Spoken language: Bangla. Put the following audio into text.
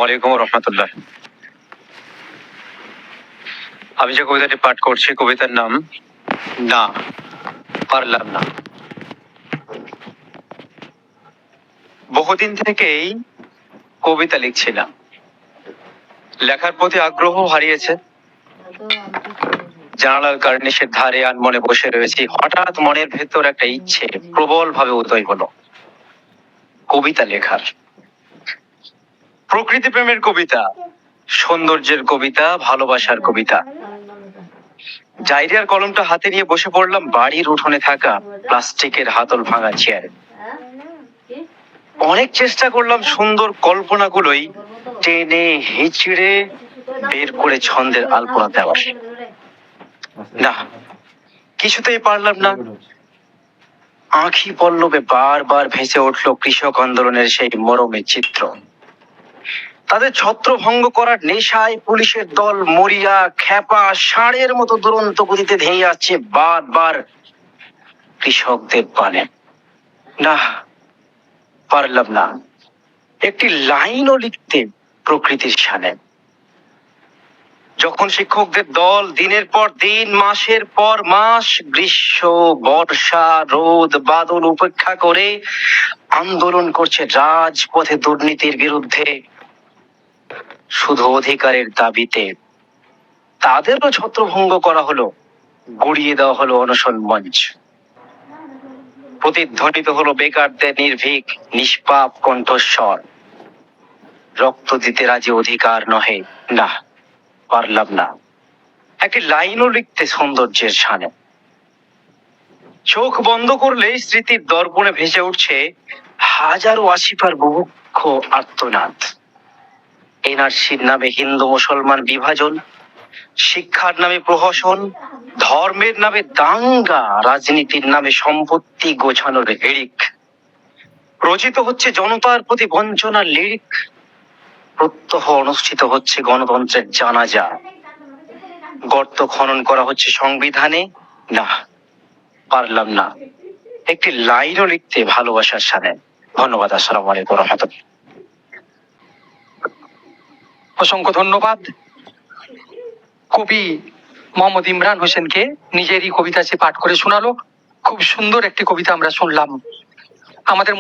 আসসালামু আলাইকুম রহমতুল্লাহ। আমি যে কবিতাটি পাঠ করছি কবিতার নাম না পারলাম না। বহুদিন থেকেই কবিতা লিখছিলাম, লেখার প্রতি আগ্রহ হারিয়েছে। জানালার কার্নিশের ধারে আনমনে বসে রয়েছি, হঠাৎ মনের ভেতর একটা ইচ্ছে প্রবল ভাবে উদয় হলো কবিতা লেখার। প্রকৃতি প্রেমের কবিতা, সৌন্দর্যের কবিতা, ভালোবাসার কবিতা। ডায়েরিয়ার কলমটা হাতে নিয়ে বসে পড়লাম বাড়ির উঠোনে থাকা প্লাস্টিকের হাতল ভাঙা চেয়ারে। অনেক চেষ্টা করলাম সুন্দর কল্পনাগুলোই টেনে হিচড়ে বের করে ছন্দের আলপনা দেওয়ার। না, কিছুতেই পারলাম না। আঁখি পল্লবে বারবার ভেসে উঠল কৃষক আন্দোলনের সেই মরমের চিত্র। তাদের ছত্রভঙ্গ করার নেশায় পুলিশের দল মরিয়া খেপা ষাঁড়ের মতো দুরন্ত গতিতে ধেয়ে যাচ্ছে বারবার কৃষকদের পানে। না, পারলাম না একটি লাইনও লিখতে প্রকৃতির সানে। যখন শিক্ষকদের দল দিনের পর দিন মাসের পর মাস গ্রীষ্ম বর্ষা রোদ বাদল উপেক্ষা করে আন্দোলন করছে রাজপথে দুর্নীতির বিরুদ্ধে, শুধু অধিকারের দাবিতে, তাদেরও ছত্রভঙ্গ করা হলো, গড়িয়ে দেওয়া হলো অনশন মঞ্চ। প্রতিধ্বনিত হলো বেকারদের নির্ভীক নিষ্পাপ কণ্ঠস্বর। রক্ত দিতে রাজি অধিকার নহে। না, পারলাম না একটি লাইনও লিখতে সৌন্দর্যের সানে। চোখ বন্ধ করলে স্মৃতির দর্পণে ভেসে উঠছে হাজারো আসিফার বুভুক্ষ আর্তনাদ। এনআরসির নামে হিন্দু মুসলমান বিভাজন, শিক্ষার নামে প্রহসন, ধর্মের নামে দাঙ্গা, রাজনীতির নামে সম্পত্তি গোছানোর হিড়িক। রচিত হচ্ছে জনতার প্রতি বঞ্চনার লিরিক, প্রত্যহ অনুষ্ঠিত হচ্ছে গণতন্ত্রের জানাজা, গর্ত খনন করা হচ্ছে সংবিধানে। না, পারলাম না একটি লাইনও লিখতে ভালোবাসার সাথে। ধন্যবাদ। আসসালামু আলাইকুম রহমতুল্লাহ। অসংখ্য ধন্যবাদ কবি মোহাম্মদ ইমরান হোসেনকে, নিজেরই কবিতা সে পাঠ করে শোনালো। খুব সুন্দর একটি কবিতা আমরা শুনলাম। আমাদের